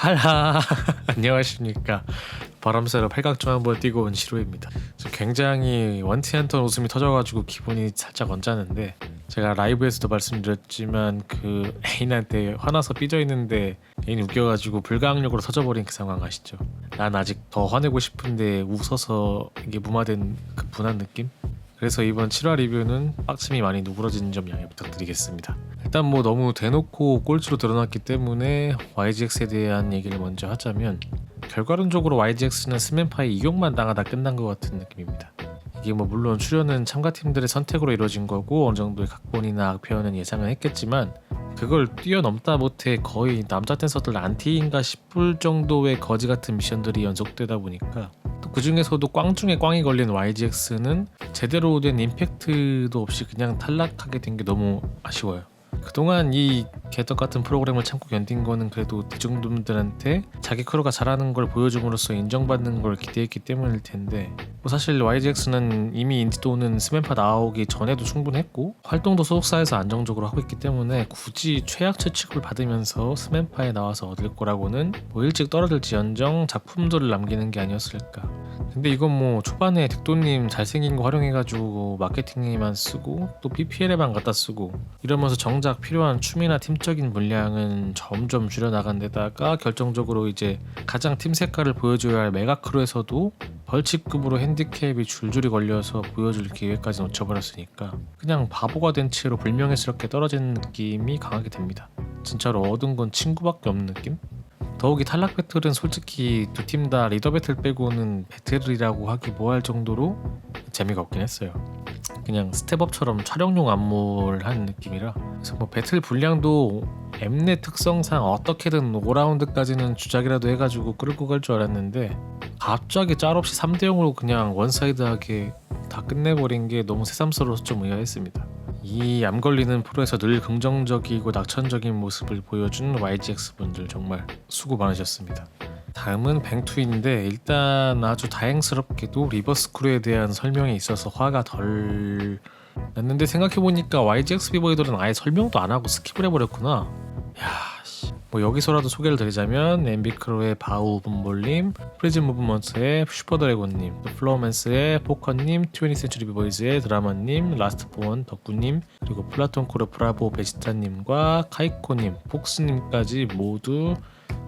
할라 안녕하십니까. 바람 쐬러 팔각정 한번 뛰고 온 시로입니다. 굉장히 원티 않던 웃음이 터져가지고 기분이 살짝 언짢은데, 제가 라이브에서도 말씀드렸지만 그 애인한테 화나서 삐져있는데 애인이 웃겨가지고 불가항력으로 터져버린 그 상황 아시죠? 난 아직 더 화내고 싶은데 웃어서 이게 무마된 그 분한 느낌? 그래서 이번 7화 리뷰는 빡침이 많이 누그러진 점 양해 부탁드리겠습니다. 일단 뭐 너무 대놓고 꼴찌로 드러났기 때문에 YGX에 대한 얘기를 먼저 하자면, 결과론적으로 YGX는 스맨파의 이용만 당하다 끝난 것 같은 느낌입니다. 이게 뭐 물론 출연은 참가팀들의 선택으로 이루어진 거고 어느 정도의 각본이나 악표현은 예상은 했겠지만, 그걸 뛰어넘다 못해 거의 남자 댄서들 안티인가 싶을 정도의 거지 같은 미션들이 연속되다 보니까, 또 그 중에서도 꽝 중에 꽝이 걸린 YGX는 제대로 된 임팩트도 없이 그냥 탈락하게 된 게 너무 아쉬워요. 그동안 이 개떡 같은 프로그램을 참고 견딘 거는 그래도 대중분들한테 자기 크루가 잘하는 걸 보여줌으로써 인정받는 걸 기대했기 때문일 텐데, 뭐 사실 YGX는 이미 인지도는 스맨파 나오기 전에도 충분했고 활동도 소속사에서 안정적으로 하고 있기 때문에 굳이 최악체 취급을 받으면서 스맨파에 나와서 얻을 거라고는 뭐 일찍 떨어질지언정 작품들을 남기는 게 아니었을까. 근데 이건 뭐 초반에 덱도님 잘생긴 거 활용해가지고 마케팅에만 쓰고 또 PPL에만 갖다 쓰고 이러면서 정작 필요한 춤이나 팀적인 물량은 점점 줄여나간 데다가 결정적으로 이제 가장 팀 색깔을 보여줘야 할 메가크루에서도 벌칙급으로 핸디캡이 줄줄이 걸려서 보여줄 기회까지 놓쳐버렸으니까 그냥 바보가 된 채로 불명예스럽게 떨어지는 느낌이 강하게 됩니다. 진짜로 얻은 건 친구밖에 없는 느낌? 더욱이 탈락 배틀은 솔직히 두 팀 다 리더 배틀 빼고는 배틀이라고 하기 뭐할 정도로 재미가 없긴 했어요. 그냥 스텝업처럼 촬영용 안무를 느낌이라. 그래서 뭐 배틀 분량도 엠넷 특성상 어떻게든 5라운드까지는 주작이라도 해가지고 끌고 갈 줄 알았는데, 갑자기 짤없이 3대0으로 그냥 원사이드하게 다 끝내버린 게 너무 새삼스러워서 좀 의아했습니다. 이 암 걸리는 프로에서 늘 긍정적이고 낙천적인 모습을 보여준 YGX 분들 정말 수고 많으셨습니다. 다음은 뱅투인데, 일단 아주 다행스럽게도 리버스 크루에 대한 설명에 있어서 화가 덜 났는데, 생각해보니까 YGX 비보이들은 아예 설명도 안 하고 스킵을 해버렸구나. 뭐 여기서라도 소개를 드리자면, 엠비크로의 바우 분볼님, 프리즘 무브먼트의 슈퍼드래곤님, 플로우맨스의 포커님, 20센츄리 비보이즈의 드라마님, 라스트보원 덕구님, 그리고 플라톤 코르 브라보 베지타님과 카이코님, 폭스님까지 모두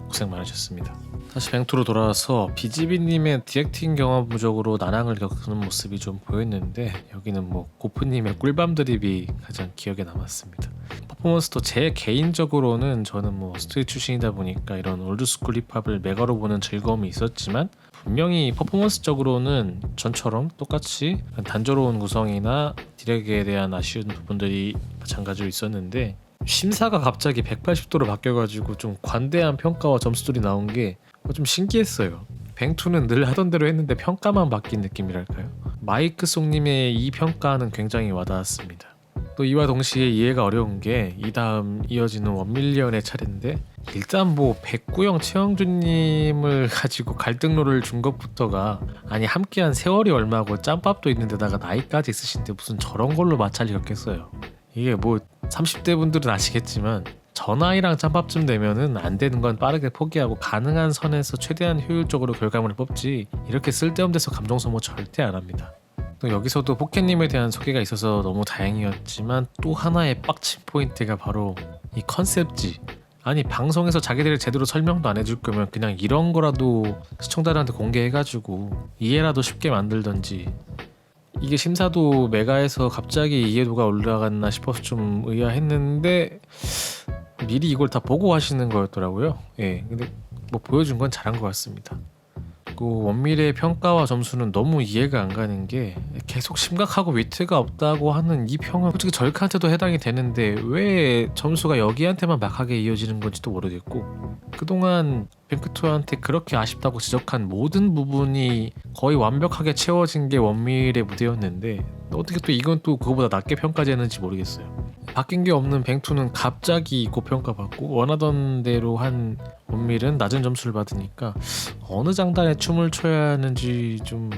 고생 많으셨습니다. 다시 뱅투로 돌아와서 비지비님의 디렉팅 경험 부족으로 난항을 겪는 모습이 좀 보였는데, 여기는 뭐 고프님의 꿀밤 드립이 가장 기억에 남았습니다. 퍼포먼스도 제 개인적으로는, 저는 뭐 스트릿 출신이다 보니까 이런 올드스쿨 힙합을 메가로 보는 즐거움이 있었지만, 분명히 퍼포먼스적으로는 전처럼 똑같이 단조로운 구성이나 디렉에 대한 아쉬운 부분들이 마찬가지로 있었는데, 심사가 갑자기 180도로 바뀌어가지고 좀 관대한 평가와 점수들이 나온 게 좀 신기했어요. 뱅투는 늘 하던 대로 했는데 평가만 바뀐 느낌이랄까요? 마이크송님의 이 평가는 굉장히 와닿았습니다. 또 이와 동시에 이해가 어려운 게, 이 다음 이어지는 원밀리언의 차례인데, 일단 뭐 백구형 최영준님을 가지고 갈등로를 준 것부터가, 아니 함께한 세월이 얼마고 짬밥도 있는 데다가 나이까지 있으신데 무슨 저런 걸로 마찰이 겪겠어요. 이게 뭐 30대 분들은 아시겠지만 저 나이랑 짬밥쯤 되면은 안 되는 건 빠르게 포기하고 가능한 선에서 최대한 효율적으로 결과물을 뽑지, 이렇게 쓸데없는 데서 감정 소모 절대 안 합니다. 또 여기서도 포켓님에 대한 소개가 있어서 너무 다행이었지만, 또 하나의 빡친 포인트가 바로 이 컨셉지. 아니 방송에서 자기들이 제대로 설명도 안 해줄 거면 그냥 이런 거라도 시청자들한테 공개해가지고 이해라도 쉽게 만들던지. 이게 심사도 메가에서 갑자기 이해도가 올라갔나 싶어서 좀 의아했는데, 미리 이걸 다 보고 하시는 거였더라고요. 예, 근데 뭐 보여준 건 잘한 것 같습니다. 그 원밀의 평가와 점수는 너무 이해가 안 가는 게, 계속 심각하고 위트가 없다고 하는 이 평은 솔직히 절카한테도 해당이 되는데 왜 점수가 여기한테만 막하게 이어지는 건지도 모르겠고, 그동안 뱅크투한테 그렇게 아쉽다고 지적한 모든 부분이 거의 완벽하게 채워진 게 원밀의 무대였는데, 어떻게 또 이건 또 그거보다 낮게 평가되는지 모르겠어요. 바뀐 게 없는 뱅투는 갑자기 고평가받고, 원하던 대로 한 원밀은 낮은 점수를 받으니까 어느 장단에 춤을 춰야 하는지 좀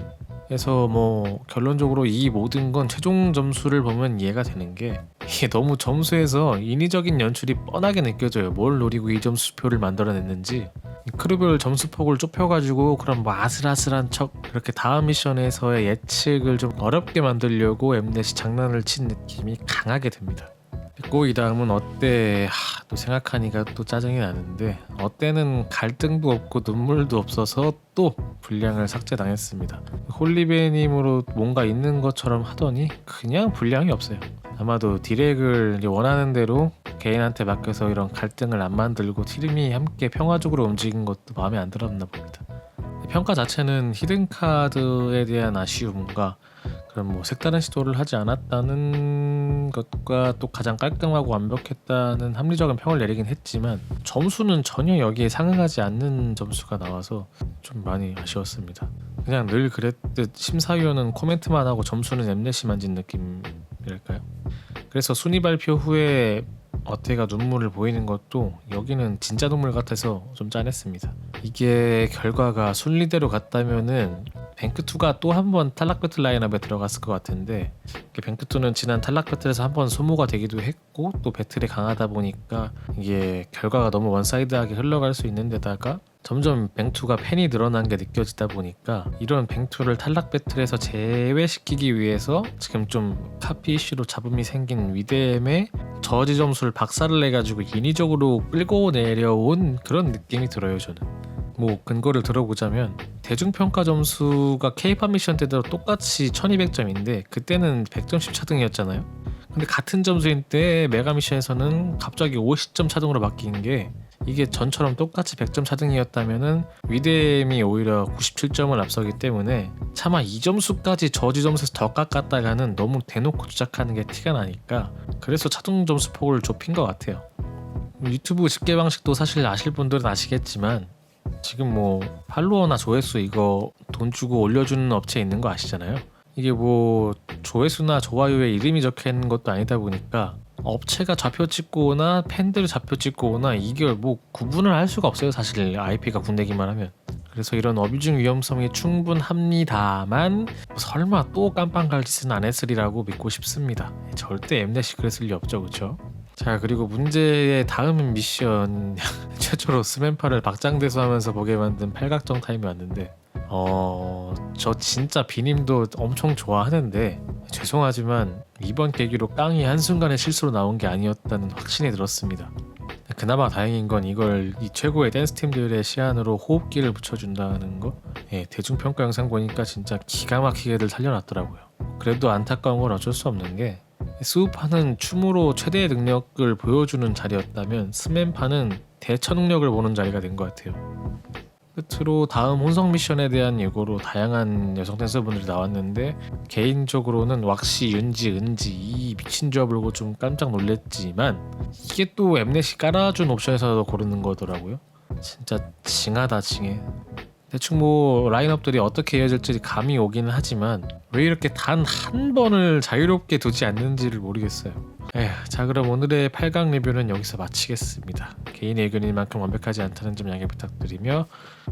해서, 뭐 결론적으로 이 모든 건 최종 점수를 보면 이해가 되는 게, 이게 너무 점수에서 인위적인 연출이 뻔하게 느껴져요. 뭘 노리고 이 점수표를 만들어냈는지. 크루별 점수폭을 좁혀가지고 그런 뭐 아슬아슬한 척 그렇게 다음 미션에서의 예측을 좀 어렵게 만들려고 엠넷이 장난을 친 느낌이 강하게 듭니다. 그리고 이 다음은 어때 또 생각하니까 또 짜증이 나는데 어때는 갈등도 없고 눈물도 없어서 또 분량을 삭제당했습니다. 홀리베님으로 뭔가 있는 것처럼 하더니 그냥 분량이 없어요. 아마도 디렉을 이제 원하는 대로 개인한테 맡겨서 이런 갈등을 안 만들고 팀이 함께 평화적으로 움직인 것도 마음에 안 들었나 봅니다. 평가 자체는 히든카드에 대한 아쉬움과 그런 뭐 색다른 시도를 하지 않았다는 것과 또 가장 깔끔하고 완벽했다는 합리적인 평을 내리긴 했지만 점수는 전혀 여기에 상응하지 않는 점수가 나와서 좀 많이 아쉬웠습니다. 그냥 늘 그랬듯 심사위원은 코멘트만 하고 점수는 엠넷이 만진 느낌이랄까요? 그래서 순위 발표 후에 어태가 눈물을 보이는 것도 여기는 진짜 눈물 같아서 좀 짠했습니다. 이게 결과가 순리대로 갔다면은 뱅크2가 또 한 번 탈락 배틀 라인업에 들어갔을 것 같은데 뱅크2는 지난 탈락 배틀에서 한 번 소모가 되기도 했고 또 배틀이 강하다 보니까 이게 결과가 너무 원사이드하게 흘러갈 수 있는 데다가 점점 뱅2가 팬이 늘어난 게 느껴지다 보니까 이런 뱅2를 탈락 배틀에서 제외시키기 위해서 지금 좀 카피 이슈로 잡음이 생긴 위대엠의 저지 점수를 박살을 내가지고 인위적으로 끌고 내려온 그런 느낌이 들어요. 저는 뭐 근거를 들어보자면 대중평가 점수가 K-팝 미션 때도 똑같이 1200점인데 그때는 100점씩 차등이었잖아요. 근데 같은 점수인 때 메가 미션에서는 갑자기 50점 차등으로 바뀐 게 이게 전처럼 똑같이 100점 차등이었다면은 위대엠이 오히려 97점을 앞서기 때문에 차마 이 점수까지 저지 점수에서 더 깎았다가는 너무 대놓고 주작하는 게 티가 나니까 그래서 차등 점수 폭을 좁힌 것 같아요. 유튜브 집계 방식도 사실 아실 분들은 아시겠지만 지금 뭐 팔로워나 조회수 이거 돈 주고 올려주는 업체 있는 거 아시잖아요. 이게 뭐 조회수나 좋아요에 이름이 적혀 있는 것도 아니다 보니까 업체가 좌표 찍고나 팬들 좌표 찍고나 이게 뭐 구분을 할 수가 없어요. 사실 IP가 군대기만 하면. 그래서 이런 어뷰징 위험성이 충분합니다만 설마 또 깜빵갈 짓은 안 했으리라고 믿고 싶습니다. 절대 엠넷이 그랬을 리 없죠, 그렇죠? 자, 그리고 문제의 다음 미션 최초로 스맨파를 박장대소하면서 보게 만든 팔각정 타임이 왔는데 저 진짜 비님도 엄청 좋아하는데 죄송하지만 이번 계기로 깡이 한순간의 실수로 나온 게 아니었다는 확신이 들었습니다. 그나마 다행인 건 이걸 이 최고의 댄스 팀들의 시안으로 호흡기를 붙여준다는 거. 대중평가 영상 보니까 진짜 기가 막히게들 살려놨더라고요. 그래도 안타까운 건 어쩔 수 없는 게 스우파는 춤으로 최대의 능력을 보여주는 자리였다면 스맨파는 대처능력을 보는 자리가 된 것 같아요. 끝으로 다음 혼성 미션에 대한 예고로 다양한 여성 댄서분들이 나왔는데 개인적으로는 왁시, 윤지, 은지 이 미친 조합을 보고 좀 깜짝 놀랐지만 이게 또 엠넷이 깔아준 옵션에서 고르는 거더라고요. 진짜 징하다 징해. 대충 뭐 라인업들이 어떻게 이어질지 감이 오기는 하지만 왜 이렇게 단 한 번을 자유롭게 두지 않는지를 모르겠어요. 자, 그럼 오늘의 8강 리뷰는 여기서 마치겠습니다. 개인의 의견인 만큼 완벽하지 않다는 점 양해 부탁드리며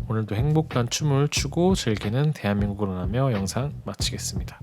오늘도 행복한 춤을 추고 즐기는 대한민국을 원하며 영상 마치겠습니다.